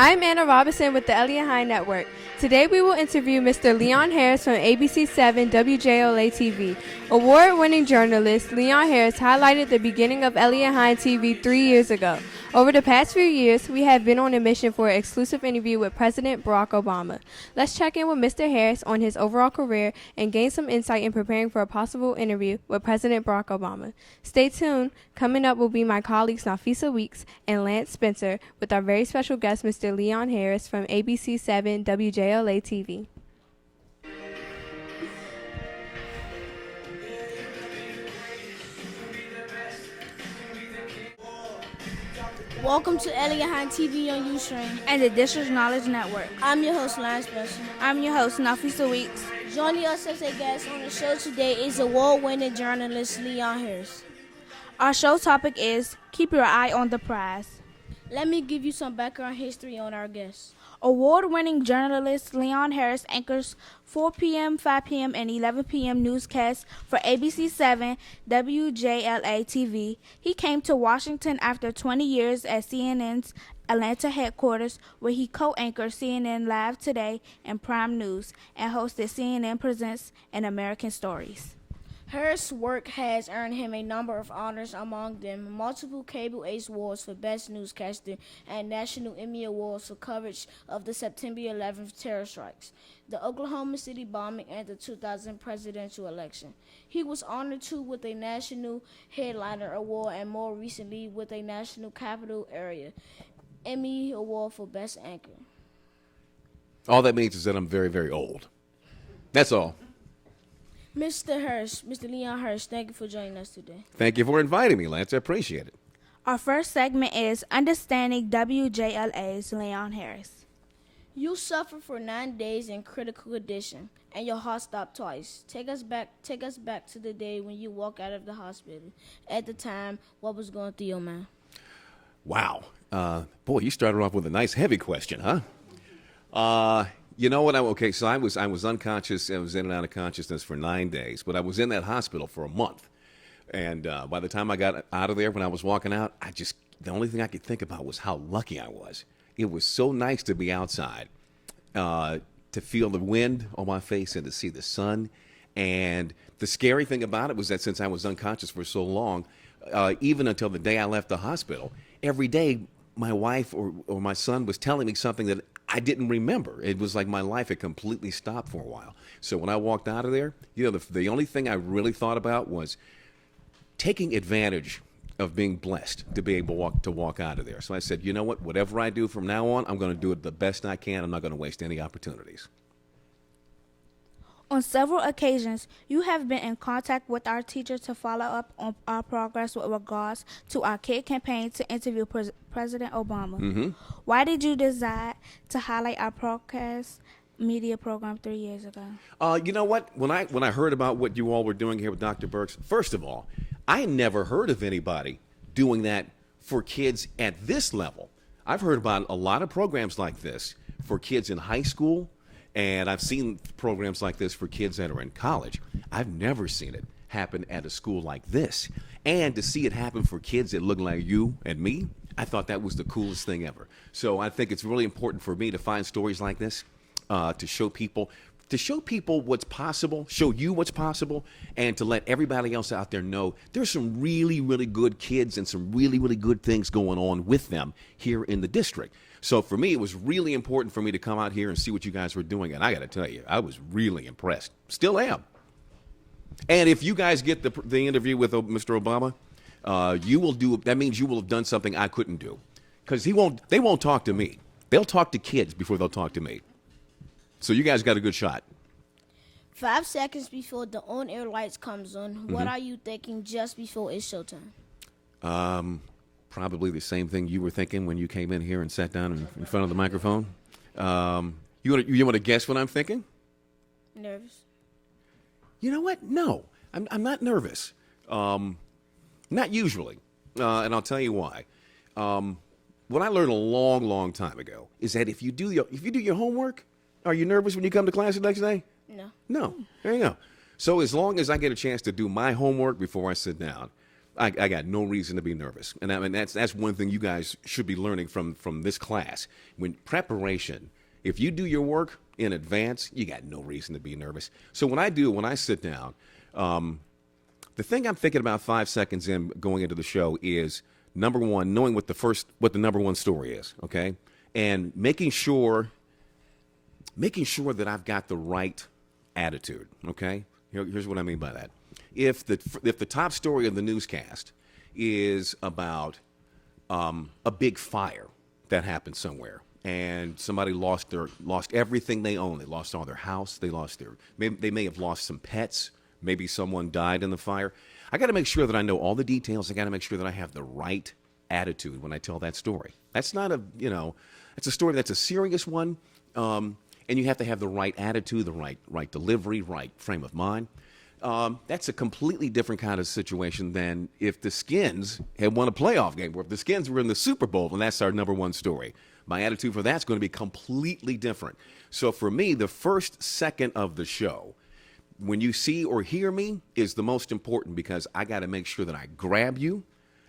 I'm Anna Robinson with the Elliott High Network. Today we will interview Mr. Leon Harris from ABC 7 WJLA-TV. Award-winning journalist Leon Harris highlighted the beginning of Elliott High TV 3 years ago. Over the past few years, we have been on a mission for an exclusive interview with President Barack Obama. Let's check in with Mr. Harris on his overall career and gain some insight in preparing for a possible interview with President Barack Obama. Stay tuned. Coming up will be my colleagues Nafisa Weeks and Lance Spencer with our very special guest, Mr. Leon Harris from ABC 7 WJLA-TV. Welcome to Elliott High TV on Ustream and the District Knowledge Network. I'm your host, Lance Spencer. I'm your host, Nafisa Weeks. Joining us as a guest on the show today is award-winning journalist Leon Harris. Our show topic is Keep Your Eye on the Prize. Let me give you some background history on our guest. Award-winning journalist Leon Harris anchors 4 p.m., 5 p.m., and 11 p.m. newscasts for ABC 7 WJLA-TV. He came to Washington after 20 years at CNN's Atlanta headquarters, where he co-anchored CNN Live Today and Prime News and hosted CNN Presents and American Stories. Harris' work has earned him a number of honors, among them multiple Cable Ace Awards for Best Newscaster and National Emmy Awards for coverage of the September 11th terror strikes, the Oklahoma City bombing, and the 2000 presidential election. He was honored too with a National Headliner Award and more recently with a National Capital Area Emmy Award for Best Anchor. All that means is that I'm very, very old. That's all. Mr. Leon Harris, thank you for joining us today. Thank you for inviting me, Lance. I appreciate it. Our first segment is Understanding WJLA's Leon Harris. You suffered for 9 days in critical condition, and your heart stopped twice. Take us back to the day when you walked out of the hospital. At the time, what was going through your mind? Wow. Boy, you started off with a nice heavy question, huh? You know what? So I was unconscious. I was in and out of consciousness for 9 days, but I was in that hospital for a month. And by the time I got out of there, when I was walking out, the only thing I could think about was how lucky I was. It was so nice to be outside, to feel the wind on my face and to see the sun. And the scary thing about it was that since I was unconscious for so long, even until the day I left the hospital, every day my wife or my son was telling me something that I didn't remember. It was like my life had completely stopped for a while. So when I walked out of there, the only thing I really thought about was taking advantage of being blessed to be able to walk out of there. So I said, you know what? Whatever I do from now on, I'm going to do it the best I can. I'm not going to waste any opportunities. On several occasions, you have been in contact with our teachers to follow up on our progress with regards to our kid campaign to interview President Obama. Mm-hmm. Why did you decide to highlight our broadcast media program 3 years ago? You know what? When I heard about what you all were doing here with Dr. Birks, first of all, I never heard of anybody doing that for kids at this level. I've heard about a lot of programs like this for kids in high school, and I've seen programs like this for kids that are in college. I've never seen it happen at a school like this. And to see it happen for kids that look like you and me, I thought that was the coolest thing ever. So I think it's really important for me to find stories like this, to show people what's possible, show you what's possible, and to let everybody else out there know there's some really, really good kids and some really, really good things going on with them here in the district. So for me, it was really important for me to come out here and see what you guys were doing. And I got to tell you, I was really impressed. Still am. And if you guys get the interview with Mr. Obama, that means you will have done something I couldn't do. Because they won't talk to me. They'll talk to kids before they'll talk to me. So you guys got a good shot. 5 seconds before the on-air lights comes on, what are you thinking just before it's showtime? Probably the same thing you were thinking when you came in here and sat down in front of the microphone. You want to guess what I'm thinking? Nervous. You know what? No, I'm not nervous. Not usually, and I'll tell you why. What I learned a long, long time ago is that if you do your homework, are you nervous when you come to class the next day? No. No. There you go. So as long as I get a chance to do my homework before I sit down, I got no reason to be nervous. And I mean, that's one thing you guys should be learning from this class. When preparation, if you do your work in advance, you got no reason to be nervous. So when I sit down, the thing I'm thinking about 5 seconds in going into the show is, number one, knowing what the number one story is, okay? And making sure that I've got the right attitude, okay? Here's what I mean by that. If the top story of the newscast is about a big fire that happened somewhere, and somebody lost everything they own, they lost all their house, they may have lost some pets, maybe someone died in the fire. I got to make sure that I know all the details. I got to make sure that I have the right attitude when I tell that story. That's not it's a story that's a serious one, and you have to have the right attitude, the right delivery, right frame of mind. That's a completely different kind of situation than if the Skins had won a playoff game, or if the Skins were in the Super Bowl, and that's our number one story. My attitude for that's going to be completely different. So for me, the first second of the show, when you see or hear me, is the most important, because I got to make sure that I grab you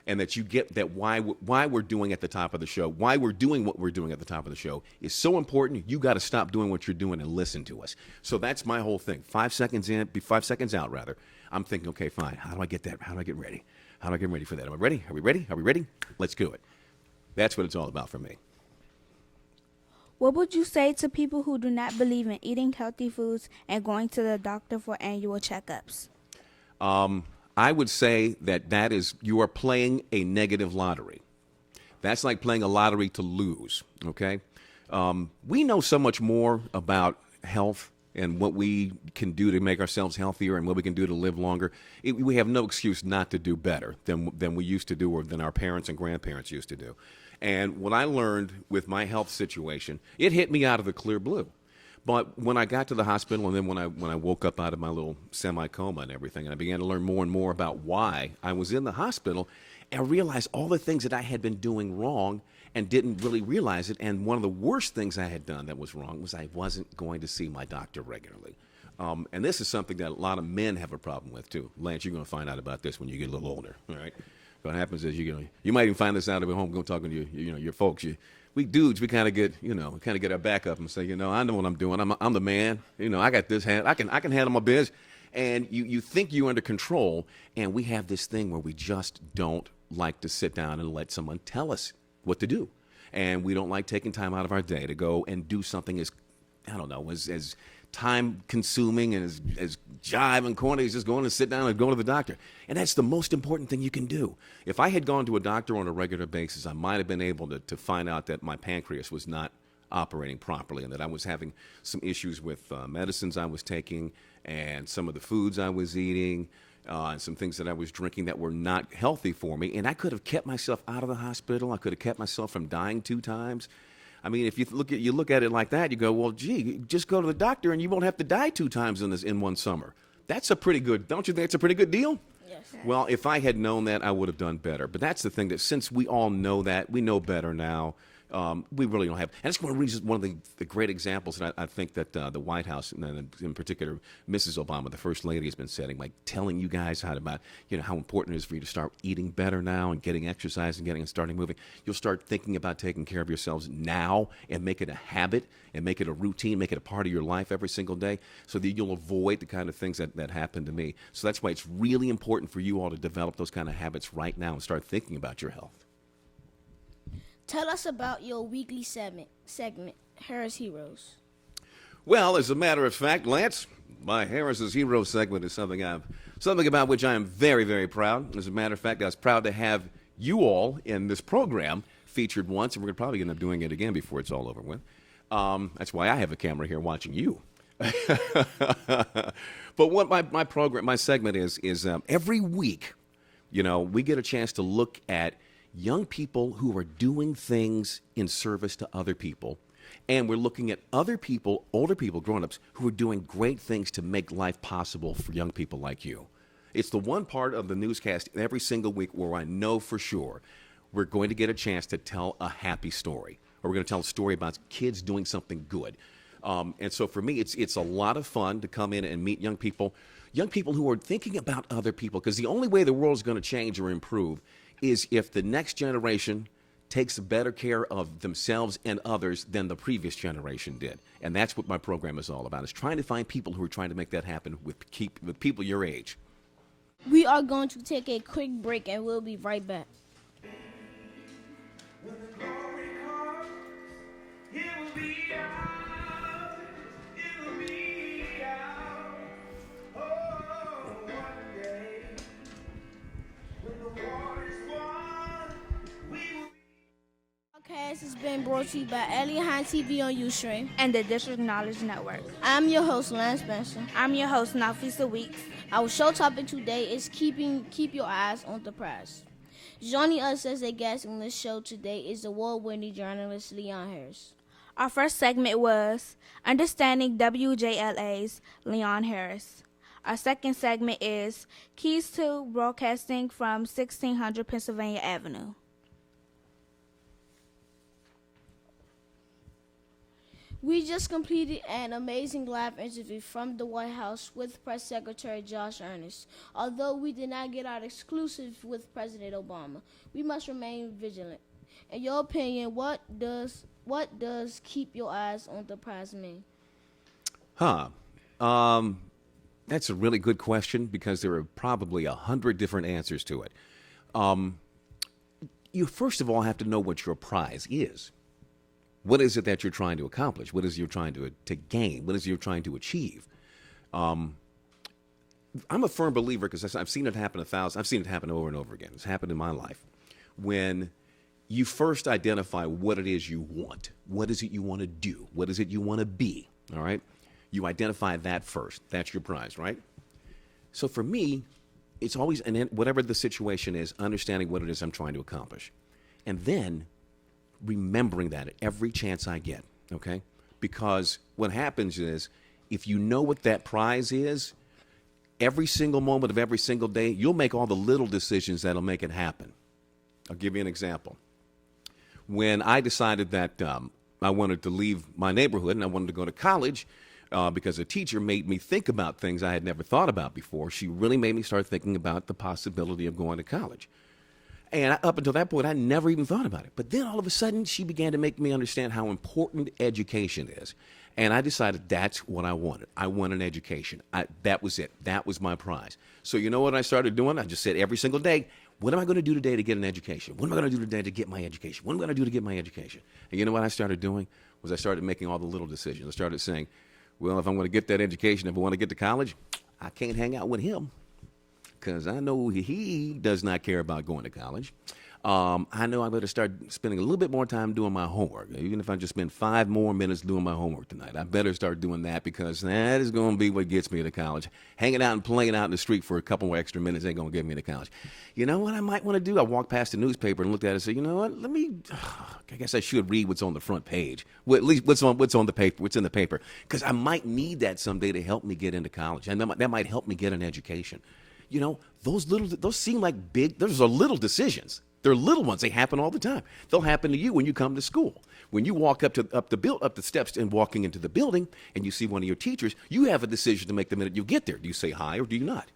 and that you get that why we're doing at the top of the show, why we're doing what we're doing at the top of the show is so important. You got to stop doing what you're doing and listen to us. So that's my whole thing. 5 seconds out, rather. I'm thinking, okay, fine. How do I get that? How do I get ready? How do I get ready for that? Am I ready? Are we ready? Are we ready? Let's do it. That's what it's all about for me. What would you say to people who do not believe in eating healthy foods and going to the doctor for annual checkups? I would say that is, you are playing a negative lottery. That's like playing a lottery to lose, okay? We know so much more about health and what we can do to make ourselves healthier and what we can do to live longer. We have no excuse not to do better than we used to do, or than our parents and grandparents used to do. And what I learned with my health situation, it hit me out of the clear blue. But when I got to the hospital, and then when I woke up out of my little semi-coma and everything, and I began to learn more and more about why I was in the hospital, I realized all the things that I had been doing wrong and didn't really realize it. And one of the worst things I had done that was wrong was I wasn't going to see my doctor regularly. And this is something that a lot of men have a problem with, too. Lance, you're going to find out about this when you get a little older, all right? What happens is you might even find this out at home, go talking to your folks. We dudes, we kind of get our back up and say, I know what I'm doing. I'm the man. I got this hand. I can handle my biz. And you think you're under control, and we have this thing where we just don't like to sit down and let someone tell us what to do. And we don't like taking time out of our day to go and do something as time consuming and as jive and corny as just going to sit down and go to the doctor. And that's the most important thing you can do. If I had gone to a doctor on a regular basis, I might have been able to find out that my pancreas was not operating properly, and that I was having some issues with medicines I was taking, and some of the foods I was eating, and some things that I was drinking that were not healthy for me. And I could have kept myself out of the hospital. I could have kept myself from dying 2 times. I mean, if you look at it like that, you go, well, gee, just go to the doctor and you won't have to die 2 times in one summer. That's a pretty good, don't you think it's a pretty good deal? Yes. Well, if I had known that, I would have done better. But that's the thing, that since we all know that, we know better now, we really don't have. And that's one of the great examples that I think that the White House, and in particular Mrs. Obama, the First Lady, has been setting, like telling you guys how important it is for you to start eating better now and getting exercise and starting moving. You'll start thinking about taking care of yourselves now and make it a habit and make it a routine, make it a part of your life every single day, so that you'll avoid the kind of things that happened to me. So that's why it's really important for you all to develop those kind of habits right now and start thinking about your health. Tell us about your weekly segment, Harris Heroes. Well, as a matter of fact, Lance, my Harris's Hero segment is something about which I am very, very proud. As a matter of fact, I was proud to have you all in this program featured once, and we're probably end up doing it again before it's all over with. That's why I have a camera here watching you. But what my segment is every week, we get a chance to look at young people who are doing things in service to other people. And we're looking at other people, older people, grown-ups, who are doing great things to make life possible for young people like you. It's the one part of the newscast every single week where I know for sure we're going to get a chance to tell a happy story. Or we're going to tell a story about kids doing something good. And so for me, it's a lot of fun to come in and meet young people who are thinking about other people, because the only way the world is going to change or improve is if the next generation takes better care of themselves and others than the previous generation did. And that's what my program is all about, is trying to find people who are trying to make that happen with people your age. We are going to take a quick break and we'll be right back. When the glory comes, it will be ours. It will be ours. Oh, one day, when the war is won, we will be. Podcast has been brought to you by LA-TV on Ustream. And the District Knowledge Network. I'm your host, Lance Spencer. I'm your host, Nafisa Weeks. Our show topic today is keep your eyes on the prize. Joining us as a guest on the show today is award-winning journalist Leon Harris. Our first segment was Understanding WJLA's Leon Harris. Our second segment is Keys to Broadcasting from 1600 Pennsylvania Avenue. We just completed an amazing live interview from the White House with Press Secretary Josh Earnest. Although we did not get our exclusive with President Obama, we must remain vigilant. In your opinion, what does keep your eyes on the prize mean? That's a really good question, because there are probably 100 different answers to it. You first of all have to know what your prize is. What is it that you're trying to accomplish? What is it you're trying to gain? What is it you're trying to achieve? I'm a firm believer, because I've seen it happen I've seen it happen over and over again. It's happened in my life. When you first identify what it is you want, what is it you want to do? What is it you want to be? All right? You identify that first. That's your prize, right? So for me, it's always, and whatever the situation is, understanding what it is I'm trying to accomplish. And then remembering that at every chance I get, okay? Because what happens is, if you know what that prize is, every single moment of every single day, you'll make all the little decisions that'll make it happen. I'll give you an example. When I decided that I wanted to leave my neighborhood and I wanted to go to college, because a teacher made me think about things I had never thought about before. She really made me start thinking about the possibility of going to college. And up until that point, I never even thought about it. But then all of a sudden, she began to make me understand how important education is. And I decided that's what I wanted. I want an education. That was it. That was my prize. So you know what I started doing? I just said every single day, what am I going to do today to get an education? What am I going to do today to get my education? What am I going to do to get my education? And you know what I started doing? I started making all the little decisions. I started saying, well, if I'm going to get that education, if I want to get to college, I can't hang out with him, because I know he does not care about going to college. I know I better start spending a little bit more time doing my homework. Even if I just spend 5 more minutes doing my homework tonight, I better start doing that, because that is going to be what gets me to college. Hanging out and playing out in the street for a couple more extra minutes ain't going to get me to college. You know what I might want to do? I walked past the newspaper and looked at it and said, you know what? I guess I should read what's on the front page. Well, at least what's on the paper, what's in the paper, because I might need that someday to help me get into college, and that might help me get an education. You know, those seem like big. Those are little decisions. They're little ones. They happen all the time. They'll happen to you when you come to school. When you walk up the steps and walking into the building, and you see one of your teachers, you have a decision to make the minute you get there. Do you say hi or do you not?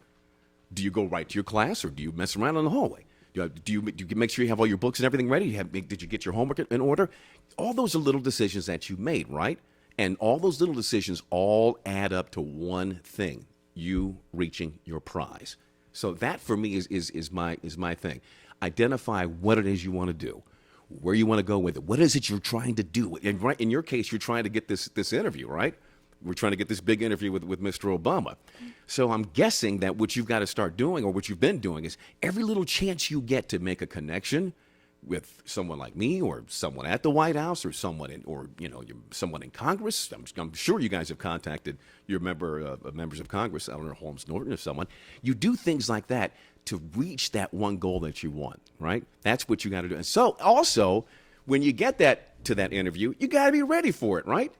Do you go right to your class, or do you mess around in the hallway? Do you make sure you have all your books and everything ready? Did you get your homework in order? All those are little decisions that you made, right? And all those little decisions all add up to one thing: you reaching your prize. So that for me is my thing. Identify what it is you want to do, where you want to go with it. What is it you're trying to do? And right in your case, you're trying to get this interview, right? We're trying to get this big interview with Mr. Obama. So I'm guessing that what you've got to start doing, or what you've been doing, is every little chance you get to make a connection with someone like me, or someone at the White House, or someone someone in Congress. I'm sure you guys have contacted your members of Congress, Eleanor Holmes Norton, or someone. You do things like that to reach that one goal that you want, right? That's what you got to do. And so also, when you get to that interview, you got to be ready for it, right?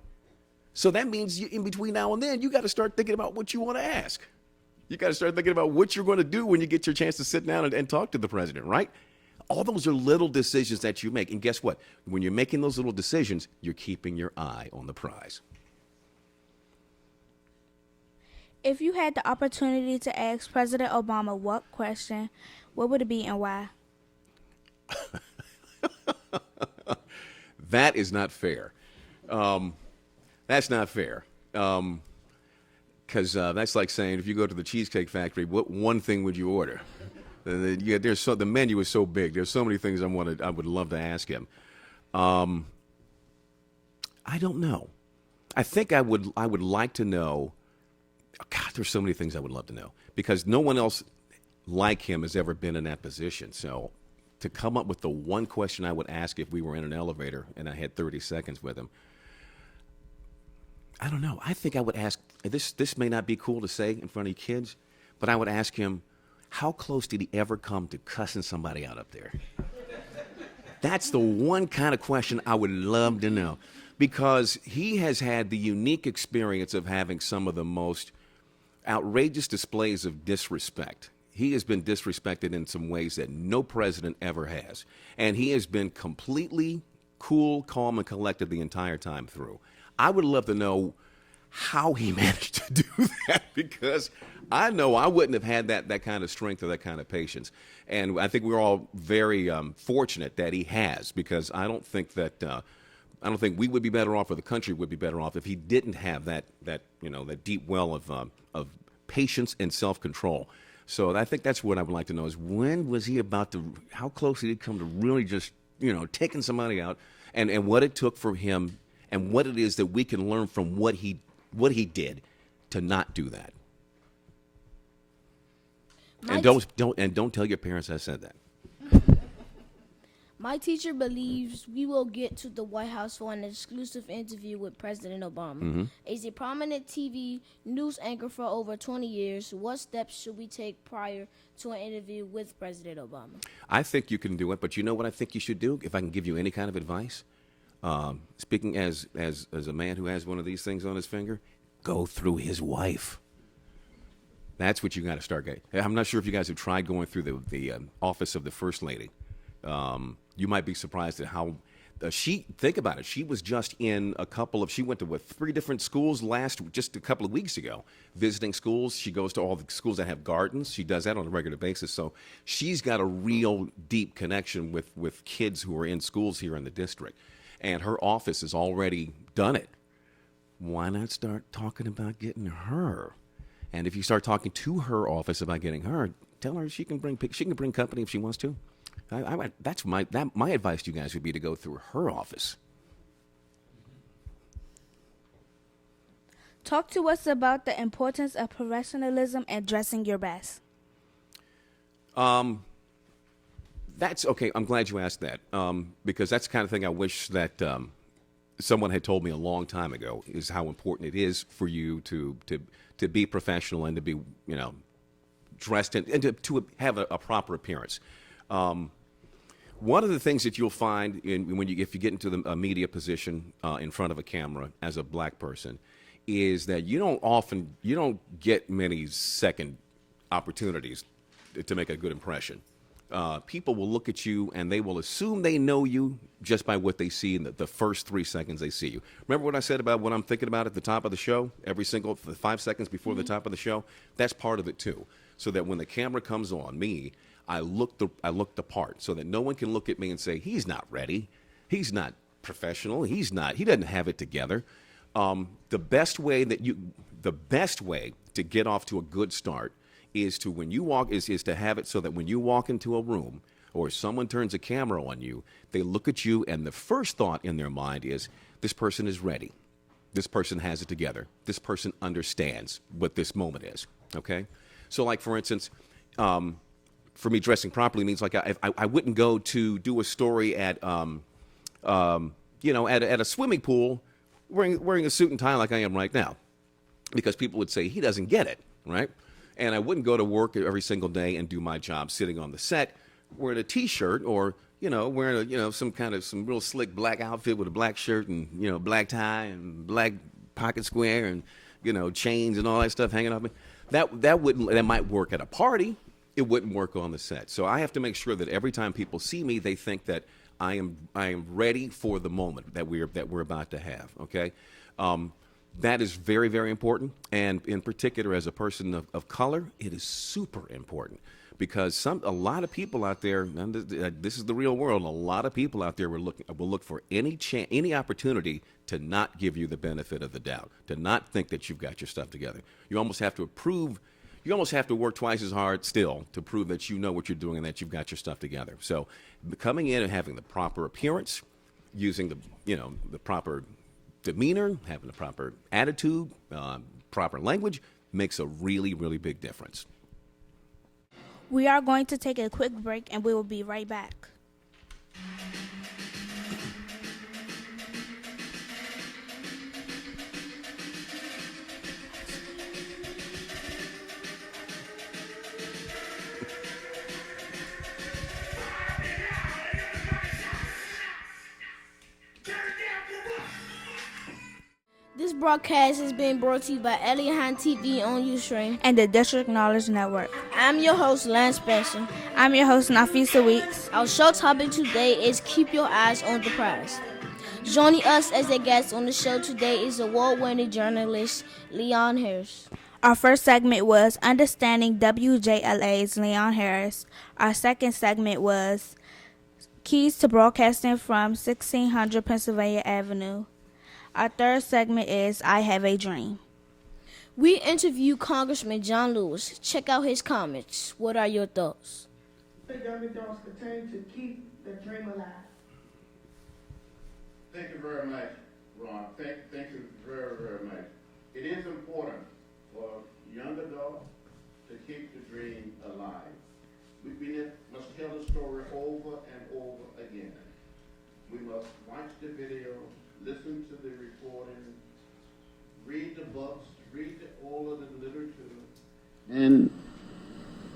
So that means in between now and then, you got to start thinking about what you want to ask. You got to start thinking about what you're going to do when you get your chance to sit down and talk to the president, right? All those are little decisions that you make. And guess what? When you're making those little decisions, you're keeping your eye on the prize. If you had the opportunity to ask President Obama what question, what would it be and why? That is not fair. That's not fair. Because that's like saying if you go to the Cheesecake Factory, what one thing would you order? The menu is so big. There's so many things I would love to ask him. I don't know. I think I would like to know. Oh, God, there's so many things I would love to know because no one else like him has ever been in that position. So to come up with the one question I would ask if we were in an elevator and I had 30 seconds with him, I don't know. I think I would ask, this may not be cool to say in front of kids, but I would ask him, how close did he ever come to cussing somebody out up there? That's the one kind of question I would love to know because he has had the unique experience of having some of the most outrageous displays of disrespect. He has been disrespected in some ways that no president ever has. And he has been completely cool, calm, and collected the entire time through. I would love to know how he managed to do that because I know I wouldn't have had that kind of strength or that kind of patience. And I think we're all very fortunate that he has because I don't think we would be better off or the country would be better off if he didn't have that deep well of patience and self-control. So I think that's what I would like to know is when was he how close did he come to really just, taking somebody out and what it took for him and what it is that we can learn from what he did to not do that. And don't tell your parents I said that. My teacher believes we will get to the White House for an exclusive interview with President Obama. Mm-hmm. As a prominent TV news anchor for over 20 years, what steps should we take prior to an interview with President Obama? I think you can do it, but you know what I think you should do? If I can give you any kind of advice, speaking as a man who has one of these things on his finger, go through his wife. That's what you got to start getting. I'm not sure if you guys have tried going through the office of the First Lady. You might be surprised at how think about it. She was just in she went to 3 different schools just a couple of weeks ago, visiting schools. She goes to all the schools that have gardens. She does that on a regular basis. So she's got a real deep connection with kids who are in schools here in the district. And her office has already done it. Why not start talking about getting her? And if you start talking to her office about getting her, tell her she can bring company if she wants to. My advice to you guys would be to go through her office. Talk to us about the importance of professionalism and dressing your best. That's okay. I'm glad you asked that because that's the kind of thing I wish that someone had told me a long time ago. Is how important it is for you to be professional and to be dressed and to have a proper appearance. One of the things that you'll find if you get into the media position in front of a camera as a black person is that you don't get many second opportunities to make a good impression. People will look at you and they will assume they know you just by what they see in the first 3 seconds they see you. Remember what I said about what I'm thinking about at the top of the show? The 5 seconds before the top of the show? That's part of it too. So that when the camera comes on me, I look the part so that no one can look at me and say, he's not ready. He's not professional. He doesn't have it together. The best way to get off to a good start is to when you walk is to have it so that when you walk into a room or someone turns a camera on you, they look at you and the first thought in their mind is this person is ready. This person has it together. This person understands what this moment is. Okay? So like for instance, for me dressing properly means like I wouldn't go to do a story at a swimming pool wearing a suit and tie like I am right now because people would say he doesn't get it, right? And I wouldn't go to work every single day and do my job sitting on the set wearing a T-shirt or, wearing some real slick black outfit with a black shirt and, black tie and black pocket square and, chains and all that stuff hanging off me. That might work at a party. It wouldn't work on the set. So I have to make sure that every time people see me, they think that I am ready for the moment that we're about to have. Okay. That is very, very important. And in particular, as a person of color, it is super important because a lot of people out there, and this is the real world, a lot of people out there will look for any opportunity to not give you the benefit of the doubt, to not think that you've got your stuff together. You almost have to work twice as hard still to prove that you know what you're doing and that you've got your stuff together. So coming in and having the proper appearance, using the proper demeanor, having the proper attitude, proper language makes a really, really big difference. We are going to take a quick break and we will be right back. This broadcast is being brought to you by WJLA-TV on Ustream. And the District Knowledge Network. I'm your host, Lance Spencer. I'm your host, Nafisa Weeks. Our show topic today is Keep Your Eyes on the Prize. Joining us as a guest on the show today is award-winning journalist Leon Harris. Our first segment was Understanding WJLA's Leon Harris. Our second segment was Keys to Broadcasting from 1600 Pennsylvania Avenue. Our third segment is I Have a Dream. We interviewed Congressman John Lewis. Check out his comments. What are your thoughts? The young adults continue to keep the dream alive. Thank you very much, Ron. Thank you very, very much. It is important for young adults to keep the dream alive. We must tell the story over and over again. We must watch the video, listen to the recording, read the books, read all of the literature, and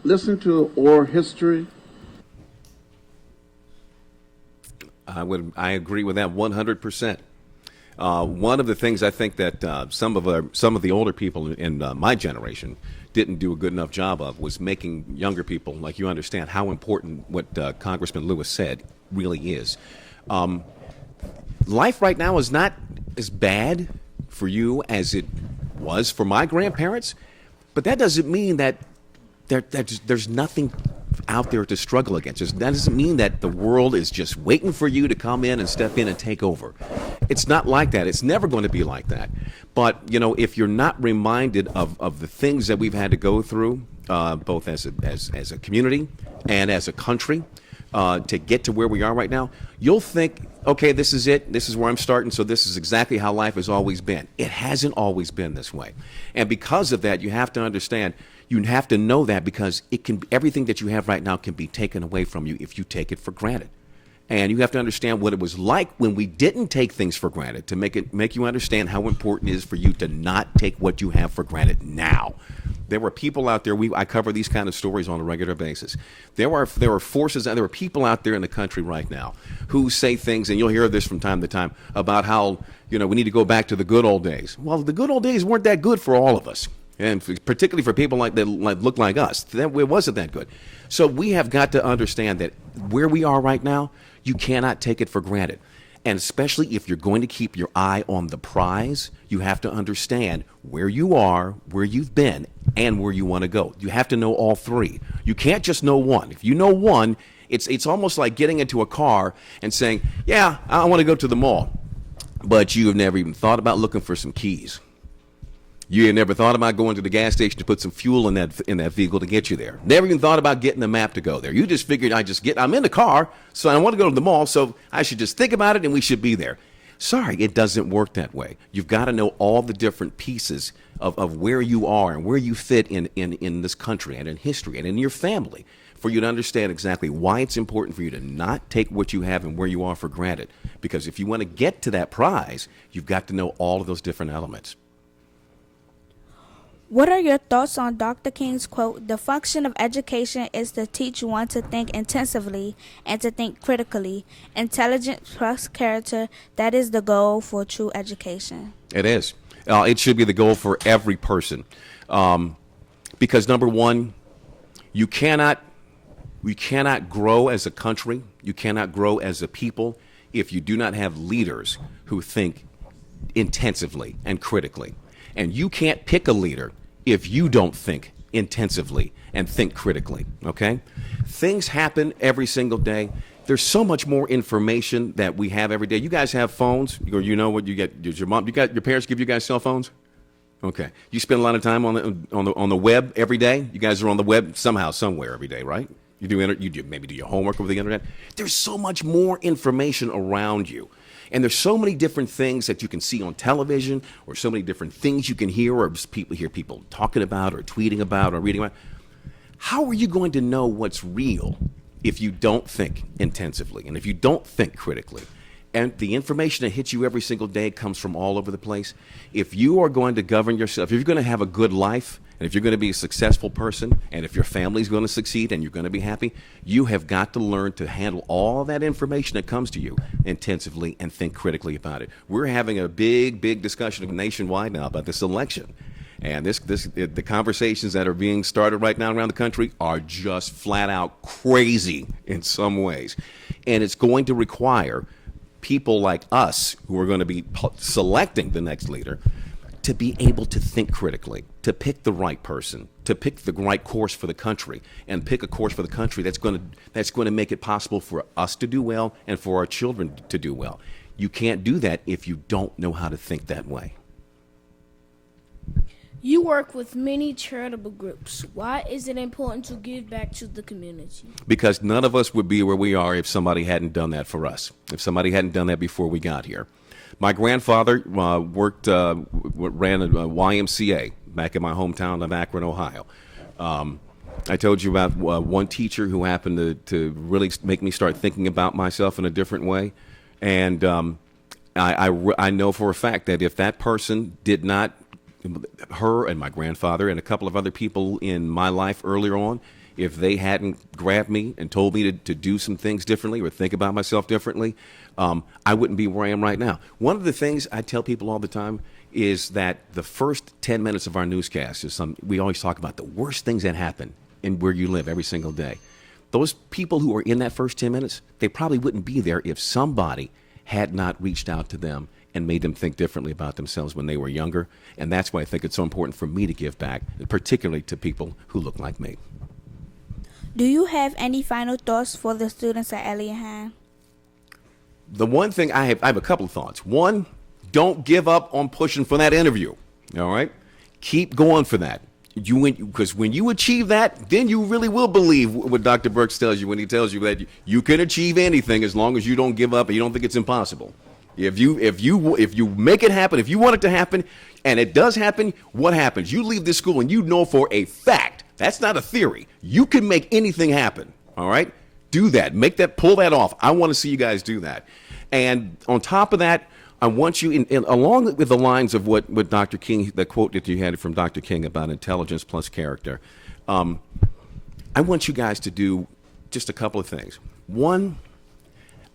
listen to oral history. I agree with that 100%. One of the things I think that some of the older people in my generation didn't do a good enough job of was making younger people like you understand how important what Congressman Lewis said really is. Life right now is not as bad for you as it was for my grandparents, but that doesn't mean that there's nothing out there to struggle against. That doesn't mean that the world is just waiting for you to come in and step in and take over. It's not like that. It's never going to be like that. But, if you're not reminded of the things that we've had to go through, both as a community and as a country, to get to where we are right now, you'll think, okay, this is it. This is where I'm starting. So this is exactly how life has always been. It hasn't always been this way. And because of that, you have to understand, you have to know that because everything that you have right now can be taken away from you if you take it for granted. And you have to understand what it was like when we didn't take things for granted to make you understand how important it is for you to not take what you have for granted now. There were people out there, I cover these kind of stories on a regular basis. There are forces, and there are people out there in the country right now who say things, and you'll hear this from time to time, about how, we need to go back to the good old days. Well, the good old days weren't that good for all of us. And particularly for people that look like us, it wasn't that good. So we have got to understand that where we are right now, you cannot take it for granted. And especially if you're going to keep your eye on the prize, you have to understand where you are, where you've been, and where you want to go. You have to know all three. You can't just know one. If you know one, it's almost like getting into a car and saying, yeah, I want to go to the mall. But you have never even thought about looking for some keys. You had never thought about going to the gas station to put some fuel in that vehicle to get you there. Never even thought about getting a map to go there. You just figured I'm in the car, so I want to go to the mall, so I should just think about it and we should be there. Sorry, it doesn't work that way. You've got to know all the different pieces of where you are and where you fit in this country and in history and in your family for you to understand exactly why it's important for you to not take what you have and where you are for granted. Because if you want to get to that prize, you've got to know all of those different elements. What are your thoughts on Dr. King's quote, "The function of education is to teach one to think intensively and to think critically. Intelligence plus character, that is the goal for true education." It is. It should be the goal for every person. Because number one, we cannot grow as a country, you cannot grow as a people if you do not have leaders who think intensively and critically. And you can't pick a leader if you don't think intensively and think critically, okay? Things happen every single day. There's so much more information that we have every day. You guys have phones, or you know what you get. Does your parents give you guys cell phones? Okay. You spend a lot of time on the web every day. You guys are on the web somehow, somewhere every day, right? You maybe do your homework over the internet. There's so much more information around you. And there's so many different things that you can see on television, or so many different things you can hear, or hear people talking about, or tweeting about, or reading about. How are you going to know what's real if you don't think intensively and if you don't think critically? And the information that hits you every single day comes from all over the place. If you are going to govern yourself, if you're going to have a good life, and if you're going to be a successful person, and if your family's going to succeed and you're going to be happy, you have got to learn to handle all that information that comes to you intensively and think critically about it. We're having a big discussion nationwide now about this election. And the conversations that are being started right now around the country are just flat out crazy in some ways. And it's going to require people like us, who are going to be selecting the next leader, to be able to think critically, to pick the right person, to pick the right course for the country, and pick a course for the country that's going to make it possible for us to do well and for our children to do well. You can't do that if you don't know how to think that way. You work with many charitable groups. Why is it important to give back to the community? Because none of us would be where we are if somebody hadn't done that for us, if somebody hadn't done that before we got here. My grandfather ran a YMCA back in my hometown of Akron, Ohio. I told you about one teacher who happened to really make me start thinking about myself in a different way. And I know for a fact that if that person did not, her and my grandfather and a couple of other people in my life earlier on, if they hadn't grabbed me and told me to do some things differently or think about myself differently, I wouldn't be where I am right now. One of the things I tell people all the time is that the first 10 minutes of our newscast we always talk about the worst things that happen in where you live every single day. Those people who are in that first 10 minutes, they probably wouldn't be there if somebody had not reached out to them and made them think differently about themselves when they were younger. And that's why I think it's so important for me to give back, particularly to people who look like me. Do you have any final thoughts for the students at Elliott High? The one thing I have a couple of thoughts. One, don't give up on pushing for that interview. All right? Keep going for that. Because when you achieve that, then you really will believe what Dr. Birks tells you when he tells you that you can achieve anything as long as you don't give up and you don't think it's impossible. If you make it happen, if you want it to happen, and it does happen, what happens? You leave this school and you know for a fact, that's not a theory, you can make anything happen. All right? Do that. Pull that off. I want to see you guys do that. And on top of that, I want you, along with the lines of what Dr. King, the quote that you had from Dr. King about intelligence plus character, I want you guys to do just a couple of things. One,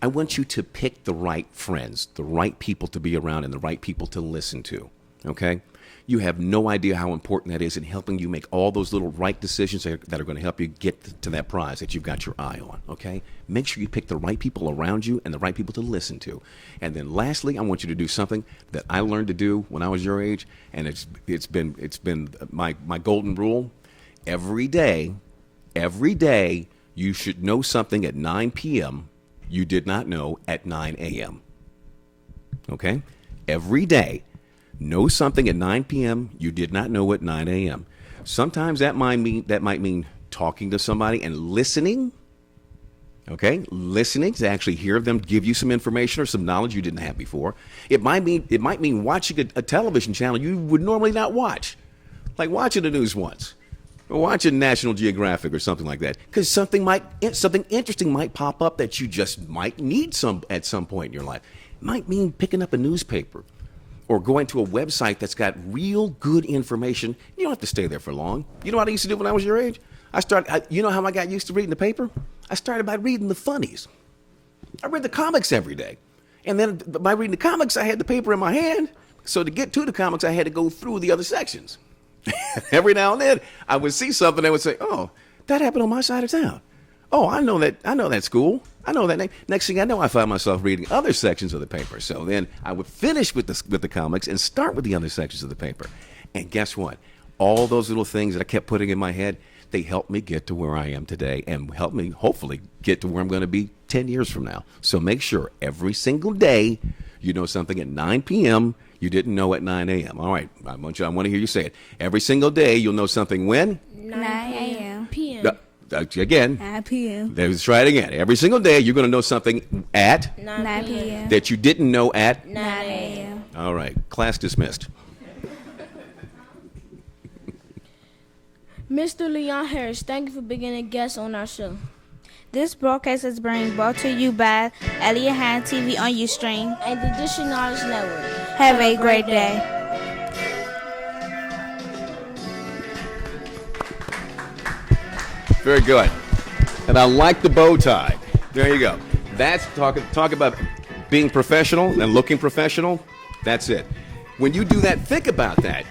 I want you to pick the right friends, the right people to be around, and the right people to listen to, okay? You have no idea how important that is in helping you make all those little right decisions that are going to help you get to that prize that you've got your eye on, okay? Make sure you pick the right people around you and the right people to listen to. And then lastly, I want you to do something that I learned to do when I was your age, and it's been my golden rule. Every day, you should know something at 9 p.m. you did not know at 9 a.m., okay? Every day. Know something at 9 p.m. you did not know at 9 a.m. Sometimes that might mean talking to somebody and listening. Okay, listening to actually hear them give you some information or some knowledge you didn't have before. It might mean watching a television channel you would normally not watch, like watching the news once, or watching National Geographic or something like that. Because something interesting might pop up that you just might need at some point in your life. It might mean picking up a newspaper, or going to a website that's got real good information. You don't have to stay there for long. You know what I used to do when I was your age? You know how I got used to reading the paper? I started by reading the funnies. I read the comics every day. And then by reading the comics, I had the paper in my hand. So to get to the comics, I had to go through the other sections. Every now and then, I would see something that would say, oh, that happened on my side of town. Oh, I know that school. I know that name. Next thing I know, I find myself reading other sections of the paper. So then I would finish with the comics and start with the other sections of the paper. And guess what? All those little things that I kept putting in my head, they helped me get to where I am today and helped me hopefully get to where I'm going to be 10 years from now. So make sure every single day you know something at 9 p.m. you didn't know at 9 a.m. All right, I want to hear you say it. Every single day you'll know something when? 9 a.m. p.m. Again. 9 p.m. Let's try it again. Every single day you're going to know something at 9 p.m. that you didn't know at 9 a.m. All right, class dismissed. Mr. Leon Harris, thank you for being a guest on our show. This broadcast is being brought to you by Elliott Hines TV on Ustream. And the Dish Knowledge Network. Have a great day. Very good. And I like the bow tie. There you go. That's talk about being professional and looking professional. That's it. When you do that, think about that.